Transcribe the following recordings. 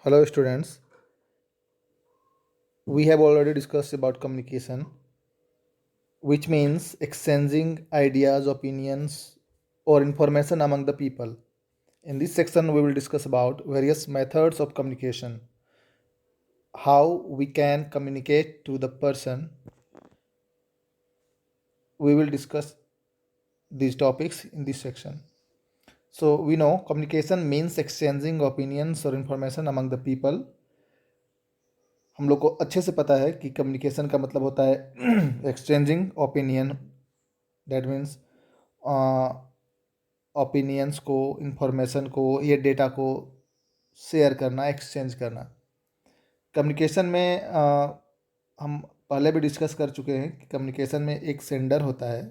Hello, students. We have already discussed about communication, which means exchanging ideas, opinions, or information among the people. In this section, we will discuss about various methods of communication, how we can communicate to the person. We will discuss these topics in this section. So, we know communication means exchanging opinions or information among the people. हम लोग को अच्छे से पता है कि communication का मतलब होता है exchanging opinion, that means opinions को, इंफॉर्मेशन को, ये डेटा को शेयर करना, एक्सचेंज करना। कम्युनिकेशन में हम पहले भी डिस्कस कर चुके हैं कि कम्युनिकेशन में एक सेंडर होता है,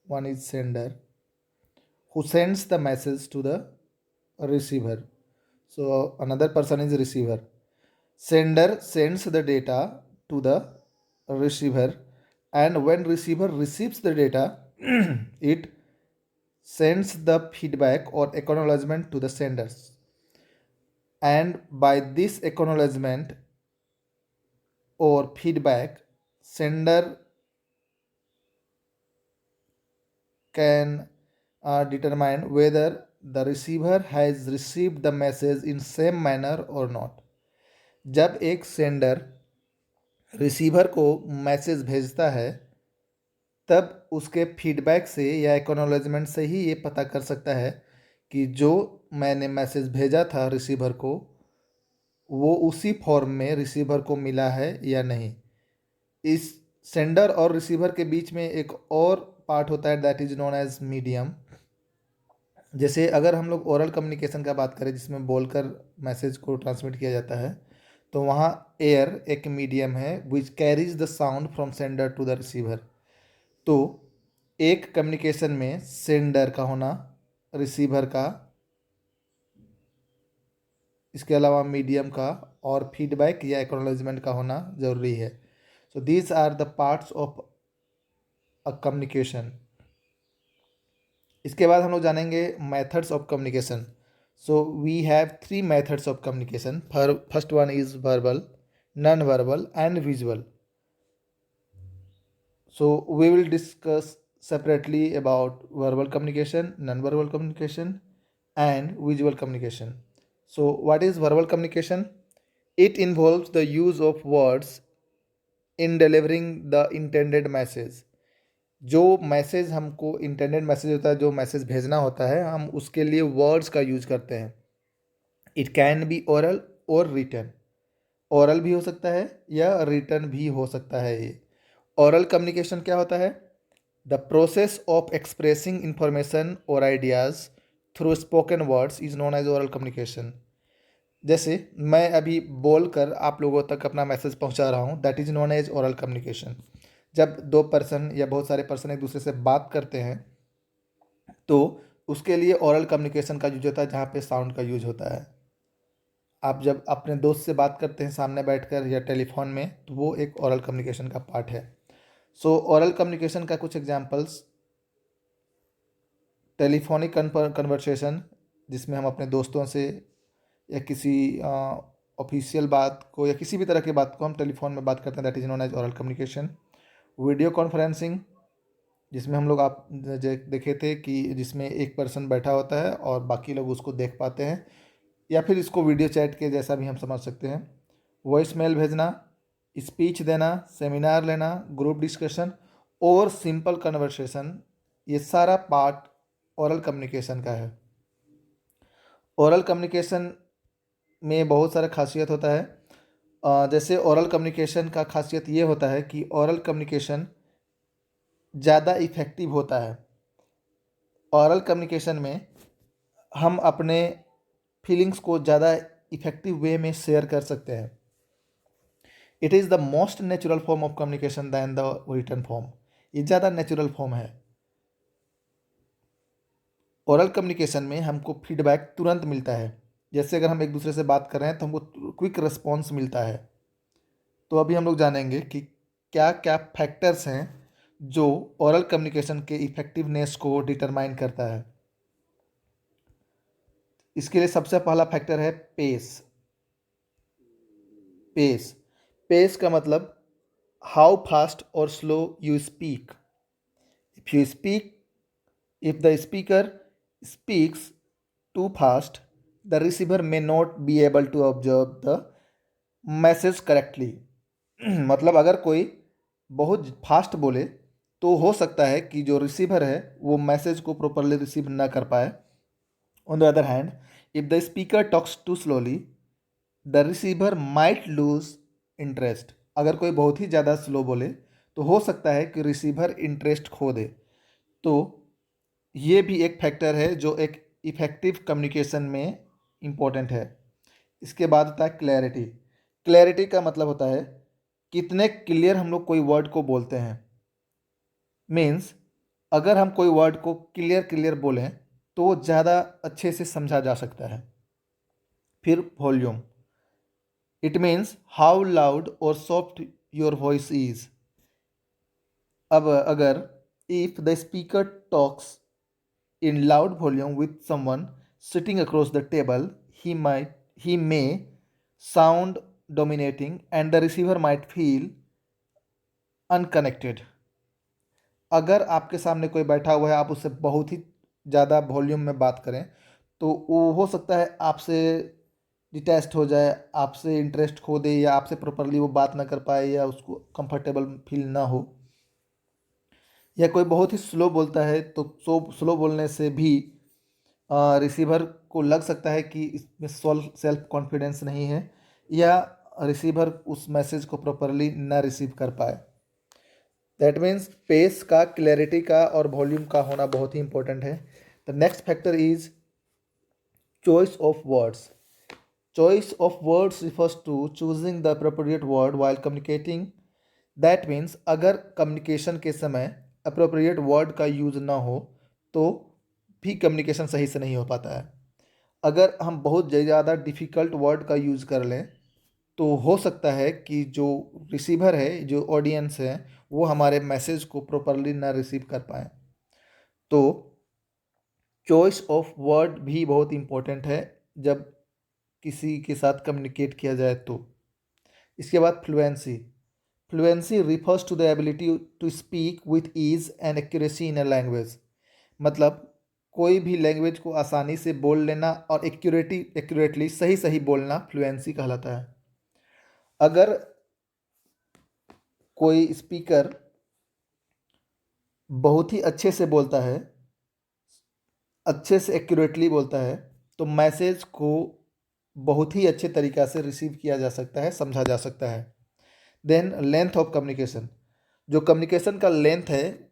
one is sender who sends the message to the receiver, so another person is receiver. Sender sends the data to the receiver, and when receiver receives the data, it sends the feedback or acknowledgement to the senders. And by this acknowledgement or feedback, sender can determine whether the receiver has received the message in same manner or not. जब एक sender receiver को message भेजता है तब उसके feedback से या acknowledgement से ही ये पता कर सकता है कि जो मैंने मैसेज भेजा था रिसीवर को वो उसी फॉर्म में रिसीवर को मिला है या नहीं. इस सेंडर और रिसीवर के बीच में एक और पार्ट होता है, that is known as medium. जैसे अगर हम लोग ओरल कम्युनिकेशन का बात करें जिसमें बोलकर मैसेज को ट्रांसमिट किया जाता है, तो वहाँ एयर एक मीडियम है which carries the sound from sender to the receiver. तो एक कम्युनिकेशन में सेंडर का होना, रिसीवर का, इसके अलावा मीडियम का और फीडबैक या एक्नॉलेजमेंट का होना ज़रूरी है. So these are the parts of a communication. इसके बाद हम लोग जानेंगे methods of communication. So we have 3 methods of communication. First one is verbal, non verbal and visual. So we will discuss separately about verbal communication, non-verbal communication, and visual communication. So what is verbal communication? It involves the use of words in delivering the intended message. जो message हमको intended message होता है, जो message भेजना होता है, हम उसके लिए वर्ड्स का यूज करते हैं. इट कैन बी ओरल और रिटन. ओरल भी हो सकता है या रिटन भी हो सकता है. ये ओरल कम्युनिकेशन क्या होता है? The process of expressing information और ideas through spoken words is known as oral communication. जैसे मैं अभी बोलकर आप लोगों तक अपना मैसेज पहुंचा रहा हूं, that is known as oral communication. जब दो पर्सन या बहुत सारे पर्सन एक दूसरे से बात करते हैं तो उसके लिए ओरल कम्युनिकेशन का यूज होता है, जहाँ पे साउंड का यूज होता है. आप जब अपने दोस्त से बात करते हैं सामने बैठकर या टेलीफोन में, तो वो एक ओरल कम्युनिकेशन का पार्ट है. सो ओरल कम्युनिकेशन का कुछ एग्जांपल्स: टेलीफोनिक कन्वर्सेशन, जिसमें हम अपने दोस्तों से या किसी ऑफिशियल बात को या किसी भी तरह की बात को हम टेलीफोन में बात करते हैं, that is known as oral communication. Video conferencing, जिसमें हम लोग आप देखे थे कि जिसमें एक पर्सन बैठा होता है और बाकी लोग उसको देख पाते हैं, या फिर इसको वीडियो चैट के जैसा भी हम समझ सकते हैं. वॉइस मेल भेजना, स्पीच देना, सेमिनार लेना, ग्रुप डिस्कशन और सिंपल कन्वर्सेशन, ये सारा पार्ट ओरल कम्युनिकेशन का है. ओरल कम्युनिकेशन में बहुत सारा खासियत होता है. जैसे ओरल कम्युनिकेशन का खासियत ये होता है कि ओरल कम्युनिकेशन ज़्यादा इफ़ेक्टिव होता है. ओरल कम्युनिकेशन में हम अपने फीलिंग्स को ज़्यादा इफ़ेक्टिव वे में शेयर कर सकते हैं. It is the most natural form of communication than the written form. ये ज़्यादा नेचुरल फॉर्म है. ओरल कम्युनिकेशन में हमको फीडबैक तुरंत मिलता है. जैसे अगर हम एक दूसरे से बात कर रहे हैं तो हमको क्विक रिस्पॉन्स मिलता है. तो अभी हम लोग जानेंगे कि क्या क्या फैक्टर्स हैं जो ओरल कम्युनिकेशन के इफ़ेक्टिवनेस को डिटरमाइन करता है. इसके लिए सबसे पहला फैक्टर है पेस. पेस। पेस का मतलब हाउ फास्ट और slow you speak. If you speak If the speaker speaks too fast, the receiver may not be able to observe the message correctly. मतलब अगर कोई बहुत फास्ट बोले तो हो सकता है कि जो रिसीवर है वो मैसेज को प्रॉपरली रिसीव ना कर पाए। On the other hand, if the speaker talks too slowly, the receiver might lose interest. अगर कोई बहुत ही ज़्यादा स्लो बोले तो हो सकता है कि रिसीवर इंटरेस्ट खो दे। तो ये भी एक फैक्टर है जो एक इफ़ेक्टिव कम्युनिकेशन में इम्पोर्टेंट है। इसके बाद होता है क्लैरिटी। क्लैरिटी का मतलब होता है कितने क्लियर हम लोग कोई वर्ड को बोलते हैं। मीन्स अगर हम कोई वर्ड को क्लियर क्लियर बोलें तो वो ज़्यादा अच्छे से समझा जा सकता है। फिर volume, it means how loud और सॉफ्ट योर वॉइस इज। अब अगर if the speaker talks in loud volume with someone sitting across the table, he may sound dominating and the receiver might feel unconnected. अगर आपके सामने कोई बैठा हुआ है, आप उससे बहुत ही ज़्यादा वॉल्यूम में बात करें तो वो हो सकता है आपसे डिटैच्ड हो जाए, आपसे इंटरेस्ट खो दे, या आपसे प्रॉपरली वो बात ना कर पाए, या उसको कंफर्टेबल फील ना हो। या कोई बहुत ही स्लो बोलता है तो स्लो बोलने से भी रिसीवर को लग सकता है कि इसमें सेल्फ कॉन्फिडेंस नहीं है, या रिसीवर उस मैसेज को प्रॉपरली ना रिसीव कर पाए। दैट मीन्स पेस का, क्लैरिटी का और वॉल्यूम का होना बहुत ही इंपॉर्टेंट है। The next factor is choice of words. Choice of words refers to choosing the appropriate word while communicating. That means अगर कम्युनिकेशन के समय अप्रोप्रिएट वर्ड का यूज़ ना हो तो भी कम्युनिकेशन सही से नहीं हो पाता है। अगर हम बहुत ज़्यादा डिफ़िकल्ट वर्ड का यूज़ कर लें तो हो सकता है कि जो रिसीवर है, जो ऑडियंस है, वो हमारे मैसेज को प्रॉपरली ना रिसीव कर पाए। तो चॉइस ऑफ वर्ड भी बहुत इम्पोर्टेंट है जब किसी के साथ कम्युनिकेट किया जाए तो। इसके बाद fluency. Fluency refers to the ability to speak with ease and accuracy in a language. मतलब कोई भी लैंग्वेज को आसानी से बोल लेना और एक्यूरेटली सही सही बोलना फ्लुएंसी कहलाता है। अगर कोई स्पीकर बहुत ही अच्छे से बोलता है, अच्छे से एक्यूरेटली बोलता है, तो मैसेज को बहुत ही अच्छे तरीक़ा से रिसीव किया जा सकता है, समझा जा सकता है। Then length of communication. जो कम्युनिकेशन का लेंथ है,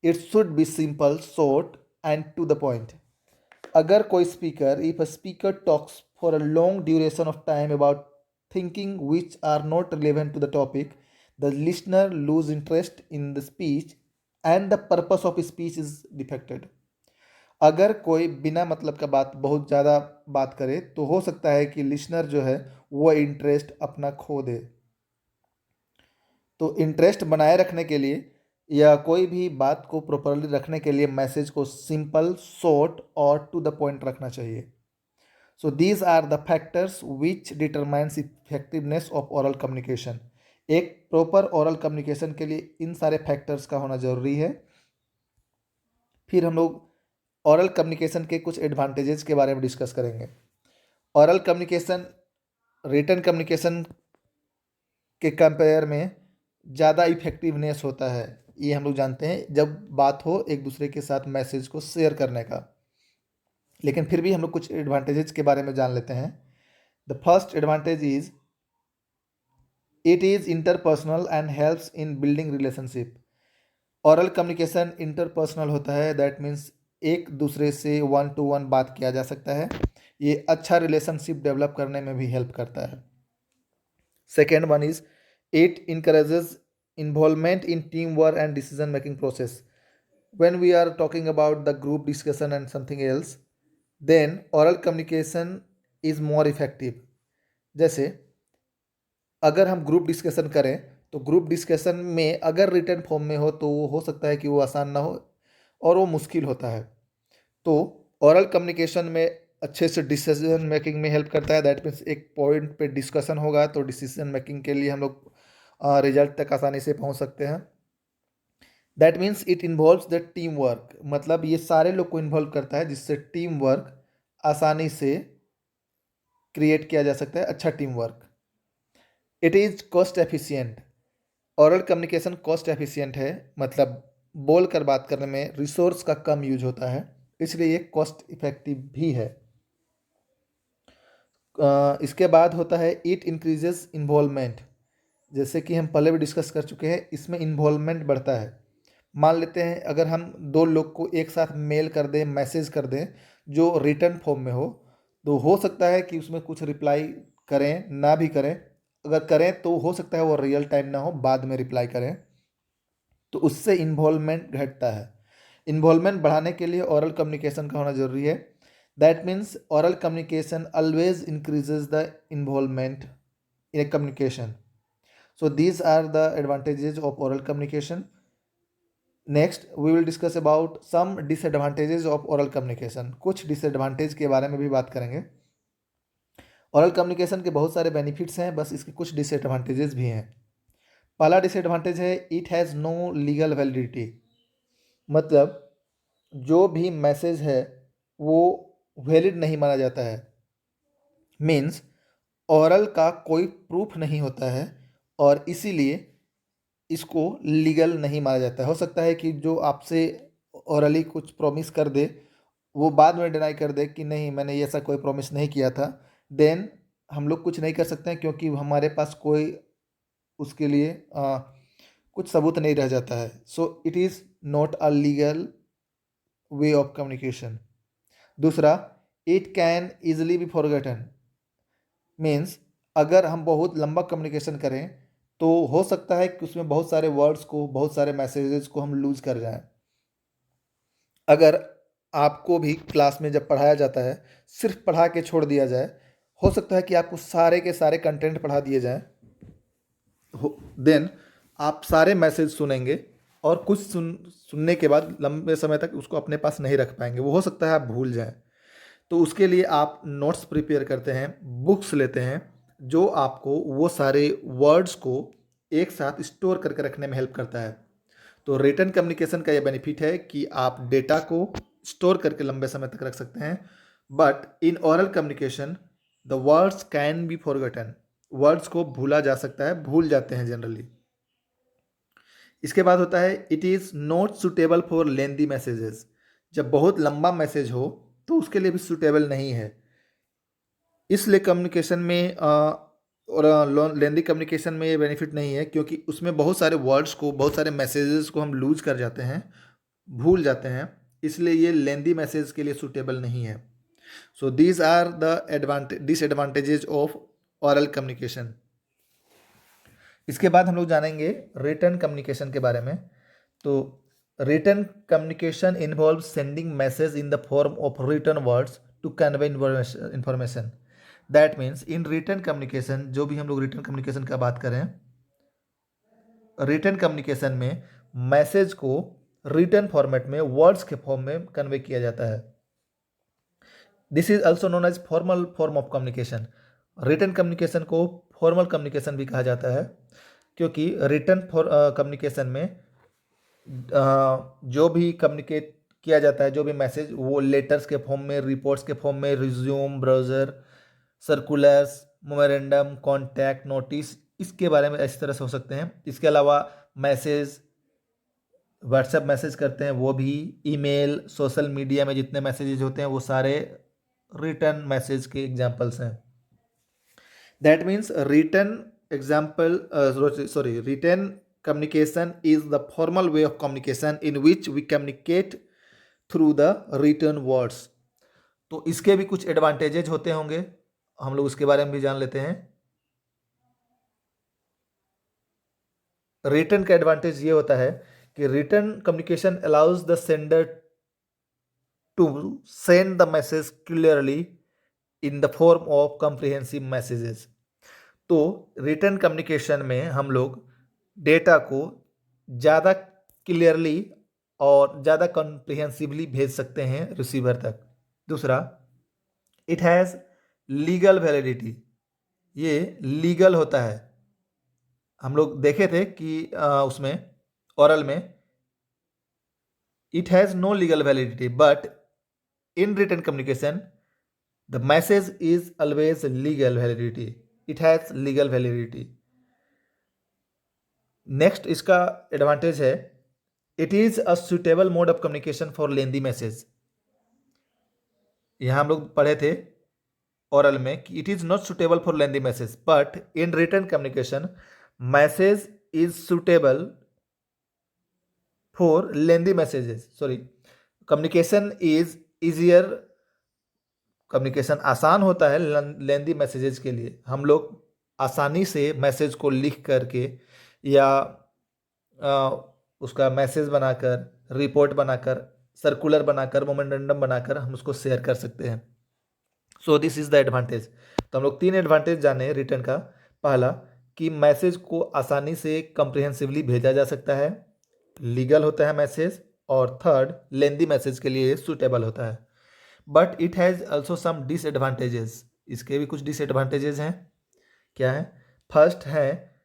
it should be simple, short and to the point. अगर कोई speaker, if a speaker talks for a long duration of time about thinking which are not relevant to the topic, the listener lose interest in the speech and the purpose of speech is defected. अगर कोई बिना मतलब का बात बहुत ज़्यादा बात करे तो हो सकता है कि लिसनर जो है वो इंटरेस्ट अपना खो दे। तो इंटरेस्ट बनाए रखने के लिए या कोई भी बात को प्रॉपरली रखने के लिए मैसेज को सिंपल, शॉर्ट और टू द पॉइंट रखना चाहिए। So these are the factors which determines effectiveness of oral communication. एक प्रॉपर ओरल कम्युनिकेशन के लिए इन सारे फैक्टर्स का होना ज़रूरी है। फिर हम लोग ओरल कम्युनिकेशन के कुछ एडवांटेजेस के बारे में डिस्कस करेंगे। ओरल कम्युनिकेशन रिटन कम्युनिकेशन के कंपेयर में ज़्यादा इफेक्टिवनेस होता है, ये हम लोग जानते हैं जब बात हो एक दूसरे के साथ मैसेज को शेयर करने का। लेकिन फिर भी हम लोग कुछ एडवांटेजेस के बारे में जान लेते हैं। The first advantage is it is interpersonal and helps in building relationship. Oral communication interpersonal होता है, दैट मीन्स एक दूसरे से 1-to-1 बात किया जा सकता है। ये अच्छा रिलेशनशिप डेवलप करने में भी हेल्प करता है। Second one is it encourages involvement in teamwork and decision making process. When we are talking about the group discussion and something else, then oral communication is more effective. जैसे अगर हम group discussion करें तो group discussion में अगर written form में हो तो हो सकता है कि वो आसान ना हो और वो मुश्किल होता है। तो ओरल कम्युनिकेशन में अच्छे से डिसीजन मेकिंग में हेल्प करता है। दैट मीन्स एक पॉइंट पे डिस्कशन होगा तो डिसीजन मेकिंग के लिए हम लोग रिजल्ट तक आसानी से पहुंच सकते हैं। That means it involves the team work, मतलब ये सारे लोग को इन्वॉल्व करता है जिससे टीम वर्क आसानी से क्रिएट किया जा सकता है, अच्छा team work. It is cost efficient, oral communication cost efficient है, मतलब बोल कर बात करने में रिसोर्स का कम यूज होता है, इसलिए ये कॉस्ट इफेक्टिव भी है। इसके बाद होता है इट इंक्रीजेस इन्वॉल्वमेंट, जैसे कि हम पहले भी डिस्कस कर चुके हैं, इसमें इन्वॉल्वमेंट बढ़ता है। मान लेते हैं अगर हम दो लोग को एक साथ मेल कर दें, मैसेज कर दें जो रिटर्न फॉर्म में तो हो सकता है कि उसमें कुछ रिप्लाई करें ना भी करें, अगर करें तो हो सकता है वो रियल टाइम ना हो, बाद में रिप्लाई करें, तो उससे इन्वॉल्वमेंट घटता है। इन्वॉल्वमेंट बढ़ाने के लिए ओरल कम्युनिकेशन का होना जरूरी है। That means oral communication always increases the involvement in A communication. So these are the advantages of oral communication. Next, we will discuss about some disadvantages of oral communication. कुछ disadvantage के बारे में भी बात करेंगे। oral communication के बहुत सारे benefits हैं, बस इसके कुछ disadvantages भी हैं। पहला disadvantage है it has no legal validity, मतलब जो भी मैसेज है वो वैलिड नहीं माना जाता है। मीन्स ओरल का कोई प्रूफ नहीं होता है और इसीलिए इसको लीगल नहीं माना जाता है। हो सकता है कि जो आपसे ओरली कुछ प्रॉमिस कर दे वो बाद में डिनाई कर दे कि नहीं मैंने ये ऐसा कोई प्रॉमिस नहीं किया था, देन हम लोग कुछ नहीं कर सकते हैं क्योंकि हमारे पास कोई उसके लिए कुछ सबूत नहीं रह जाता है। So it is not a legal way of communication. दूसरा, it can easily be forgotten, means अगर हम बहुत लंबा कम्युनिकेशन करें तो हो सकता है कि उसमें बहुत सारे वर्ड्स को, बहुत सारे मैसेजेस को हम लूज कर जाएं। अगर आपको भी क्लास में जब पढ़ाया जाता है सिर्फ पढ़ा के छोड़ दिया जाए, हो सकता है कि आपको सारे के सारे कंटेंट पढ़ा दिए जाएं, देन आप सारे मैसेज सुनेंगे और कुछ सुनने के बाद लंबे समय तक उसको अपने पास नहीं रख पाएंगे, वो हो सकता है आप भूल जाएं। तो उसके लिए आप नोट्स प्रिपेयर करते हैं, बुक्स लेते हैं जो आपको वो सारे वर्ड्स को एक साथ स्टोर करके रखने में हेल्प करता है। तो रिटन कम्युनिकेशन का ये बेनिफिट है कि आप डेटा को स्टोर करके लंबे समय तक रख सकते हैं, but in oral communication the words can be forgotten, words को भूला जा सकता है, भूल जाते हैं जनरली। इसके बाद होता है it is not suitable for lengthy messages, जब बहुत लंबा मैसेज हो तो उसके लिए भी सुटेबल नहीं है। इसलिए कम्युनिकेशन में और लेंदी कम्युनिकेशन में ये बेनिफिट नहीं है क्योंकि उसमें बहुत सारे वर्ड्स को, बहुत सारे मैसेजेस को हम लूज कर जाते हैं, भूल जाते हैं, इसलिए ये लेंदी मैसेज के लिए सूटेबल नहीं है। So these are the disadvantages of oral communication. इसके बाद हम लोग जानेंगे रिटन कम्युनिकेशन के बारे में। तो written communication involve sending message in the form of written words to convey information. That means in written communication, जो भी हम लोग रिटन कम्युनिकेशन का बात करें, रिटन कम्युनिकेशन में मैसेज को रिटन फॉर्मेट में वर्ड्स के फॉर्म में कन्वे किया जाता है। This is also known as formal form of communication. Written communication को फॉर्मल कम्युनिकेशन भी कहा जाता है क्योंकि रिटन कम्युनिकेशन में जो भी कम्युनिकेट किया जाता है, जो भी मैसेज, वो लेटर्स के फॉर्म में, रिपोर्ट्स के फॉर्म में, resume, browser, circulars, memorandum, contact, notice, इसके बारे में इस तरह से हो सकते हैं। इसके अलावा मैसेज, व्हाट्सएप मैसेज करते हैं वो भी, ईमेल, सोशल मीडिया में जितने मैसेजेस होते हैं वो सारे रिटर्न मैसेज के एग्जाम्पल्स हैं। That means return return communication is the formal way of communication in which we communicate through the written words। तो इसके भी कुछ एडवांटेजेज होते होंगे, हम लोग उसके बारे में भी जान लेते हैं। रिटर्न का एडवांटेज ये होता है कि written communication allows the sender to send the message clearly in the form of comprehensive messages. तो रिटर्न कम्युनिकेशन में हम लोग डेटा को ज़्यादा क्लियरली और ज़्यादा कॉम्प्रिहेंसिवली भेज सकते हैं रिसीवर तक। दूसरा, इट हैज़ लीगल वैलिडिटी, ये लीगल होता है। हम लोग देखे थे कि उसमें ओरल में it has no legal validity, but in written communication the message is always legal validity, it has legal validity. Next इसका एडवांटेज है, it is a suitable mode of communication for lengthy message. यहाँ हम लोग पढ़े थे oral में कि it is not suitable for lengthy message, but in written communication message is suitable for lengthy messages, sorry, communication is easier, communication आसान होता है लेंदी मैसेजेस के लिए। हम लोग आसानी से मैसेज को लिख करके या उसका मैसेज बनाकर, रिपोर्ट बनाकर, सर्कुलर बनाकर, मोमेंडम बनाकर हम उसको शेयर कर सकते हैं। So this is the advantage. तो हम लोग 3 एडवांटेज जाने रिटर्न का। पहला कि मैसेज को आसानी से कम्प्रिहेंसिवली भेजा जा सकता है, लीगल होता है मैसेज, और थर्ड लेंदी मैसेज के लिए सूटेबल होता है। But it has also some disadvantages, इसके भी कुछ डिसएडवांटेजेस हैं। क्या है? फर्स्ट है,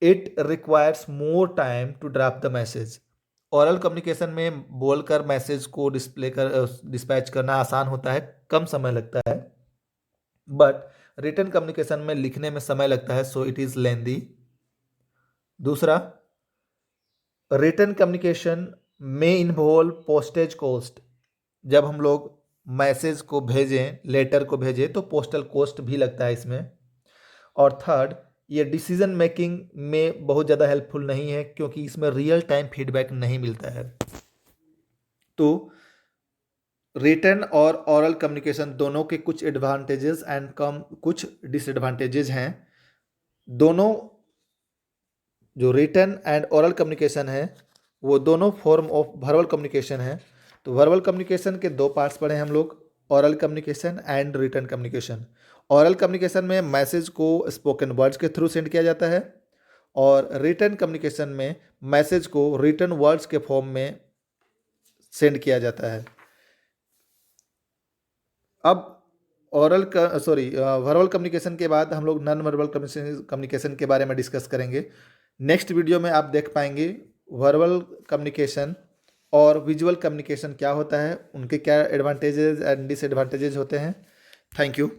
it requires more time to draft the message. Oral communication में बोलकर मैसेज को डिस्पैच करना आसान होता है, कम समय लगता है, बट रिटन कम्युनिकेशन में लिखने में समय लगता है, सो इट इज लेंदी। दूसरा, रिटन कम्युनिकेशन में इन्वॉल्व पोस्टेज कॉस्ट। जब हम लोग मैसेज को भेजें, लेटर को भेजें, तो पोस्टल कॉस्ट भी लगता है इसमें। और थर्ड, ये डिसीजन मेकिंग में बहुत ज़्यादा हेल्पफुल नहीं है, क्योंकि इसमें रियल टाइम फीडबैक नहीं मिलता है। तो रिटन और ओरल कम्युनिकेशन दोनों के कुछ एडवांटेजेस एंड कम कुछ डिसएडवांटेजेस हैं। दोनों जो रिटन एंड ओरल कम्युनिकेशन है वो दोनों फॉर्म ऑफ वर्बल कम्युनिकेशन है। तो वर्बल कम्युनिकेशन के 2 पार्ट्स पढ़े हम लोग, oral communication and written communication. ओरल कम्युनिकेशन में मैसेज को स्पोकन वर्ड्स के थ्रू सेंड किया जाता है, और रिटन कम्युनिकेशन में मैसेज को रिटन वर्ड्स के फॉर्म में सेंड किया जाता है। अब वर्बल कम्युनिकेशन के बाद हम लोग नॉन वर्बल कम्युनिकेशन के बारे में डिस्कस करेंगे। नेक्स्ट वीडियो में आप देख पाएंगे वर्बल कम्युनिकेशन और विजुअल कम्युनिकेशन क्या होता है, उनके क्या एडवांटेजेस एंड डिसएडवांटेजेस होते हैं। Thank you.